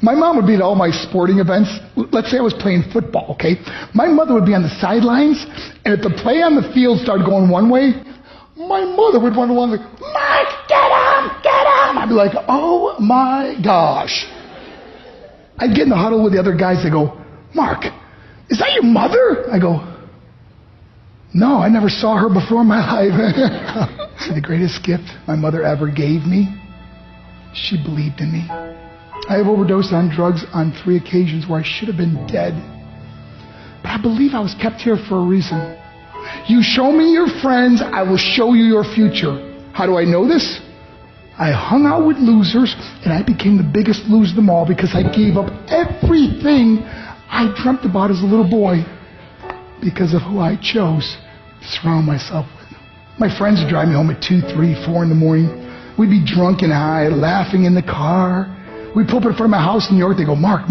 My mom would be at all my sporting events. Let's say I was playing football, okay? My mother would be on the sidelines, and if the play on the field started going one way, my mother would run along like, Mark, get him, get him! I'd be like, oh my gosh. I'd get in the huddle with the other guys. They go, Mark, is that your mother? I go, no, I never saw her before in my life. See, the greatest gift my mother ever gave me, she believed in me. I have overdosed on drugs on 3 occasions where I should have been dead. But I believe I was kept here for a reason. You show me your friends, I will show you your future. How do I know this? I hung out with losers, and I became the biggest loser of them all because I gave up everything I dreamt about as a little boy because of who I chose to surround myself with. My friends would drive me home at 2, 3, 4 in the morning. We'd be drunk and high, laughing in the car. We'd pull up in front of my house in New York. They go, Mark,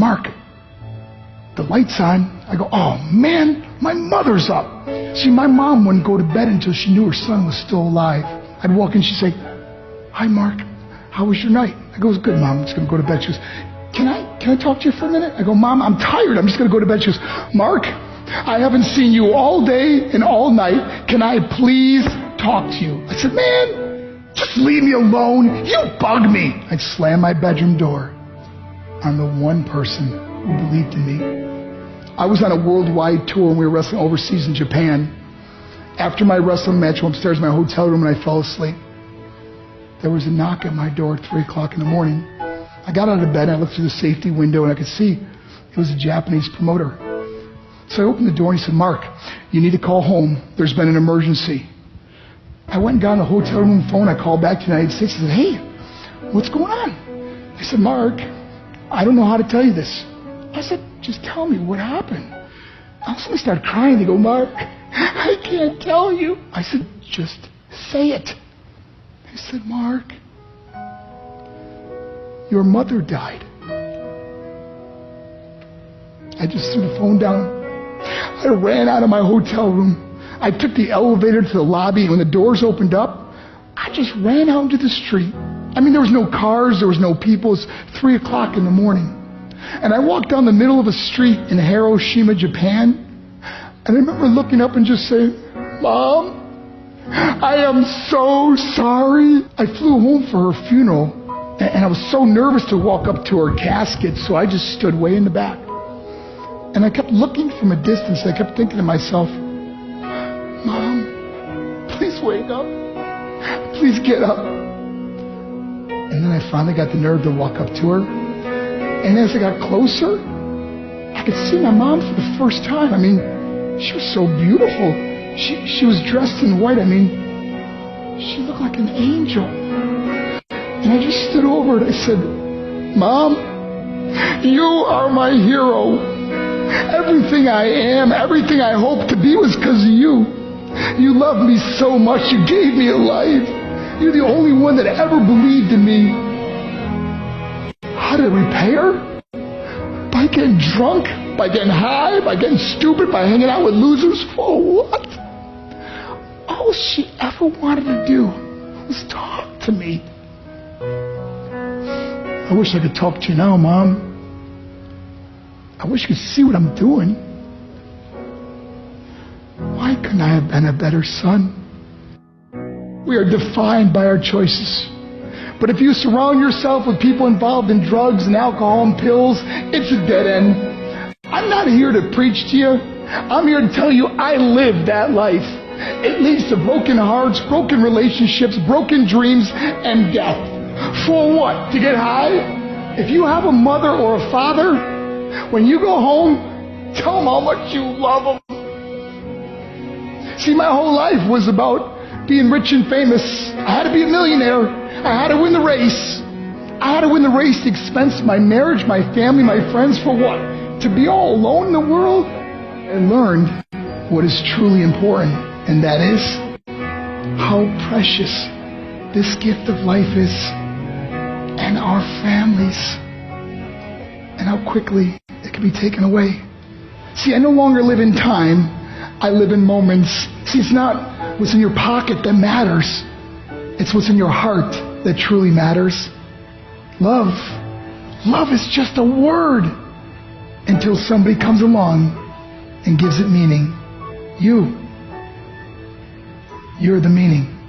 the light's on. I go, oh man, my mother's up. See, my mom wouldn't go to bed until she knew her son was still alive. I'd walk in, she'd say, hi Mark, how was your night? I go, it was good, Mom, I'm just going to go to bed. She goes, can I talk to you for a minute? I go, Mom, I'm tired, I'm just going to go to bed. She goes, Mark, I haven't seen you all day and all night. Can I please talk to you? I said, man, just leave me alone. You bug me. I'd slam my bedroom door on the one person who believed in me. I was on a worldwide tour and we were wrestling overseas in Japan. After my wrestling match, I went upstairs in my hotel room and I fell asleep. There was a knock at my door at 3 o'clock in the morning. I got out of bed and I looked through the safety window and I could see it was a Japanese promoter. So I opened the door and he said, Mark, you need to call home. There's been an emergency. I went and got on the hotel room phone. I called back to the United States. I said, hey, what's going on? I said, Mark, I don't know how to tell you this. I said, just tell me what happened. All of a sudden I started crying. They go, Mark, I can't tell you. I said, just say it. He said, Mark, your mother died. I just threw the phone down. I ran out of my hotel room. I took the elevator to the lobby, and when the doors opened up, I just ran out into the street. I mean, there was no cars, there was no people. It was 3 o'clock in the morning. And I walked down the middle of a street in Hiroshima, Japan, and I remember looking up and just saying, Mom, I am so sorry. I flew home for her funeral, and I was so nervous to walk up to her casket, so I just stood way in the back. And I kept looking from a distance. I kept thinking to myself, Mom, please wake up. Please get up. And then I finally got the nerve to walk up to her. And as I got closer, I could see my mom for the first time. I mean, she was so beautiful. She was dressed in white. I mean, she looked like an angel. And I just stood over her and I said, Mom, you are my hero. Everything I am, everything I hope to be was because of you. You loved me so much. You gave me a life. You're the only one that ever believed in me. How did I repay her? By getting drunk, by getting high, by getting stupid, by hanging out with losers. For what? All she ever wanted to do was talk to me. I wish I could talk to you now, Mom. I wish you could see what I'm doing. Why couldn't I have been a better son? We are defined by our choices. But if you surround yourself with people involved in drugs and alcohol and pills, it's a dead end. I'm not here to preach to you. I'm here to tell you I lived that life. It leads to broken hearts, broken relationships, broken dreams, and death. For what? To get high? If you have a mother or a father, when you go home, tell them how much you love them. See, my whole life was about being rich and famous. I had to be a millionaire. I had to win the race. I had to win the race at the expense of my marriage, my family, my friends. For what? To be all alone in the world? I learned what is truly important, and that is how precious this gift of life is, and our families, and how quickly it can be taken away. See, I no longer live in time. I live in moments. See, it's not what's in your pocket that matters. It's what's in your heart that truly matters. Love Love is just a word until somebody comes along and gives it meaning. You're the meaning.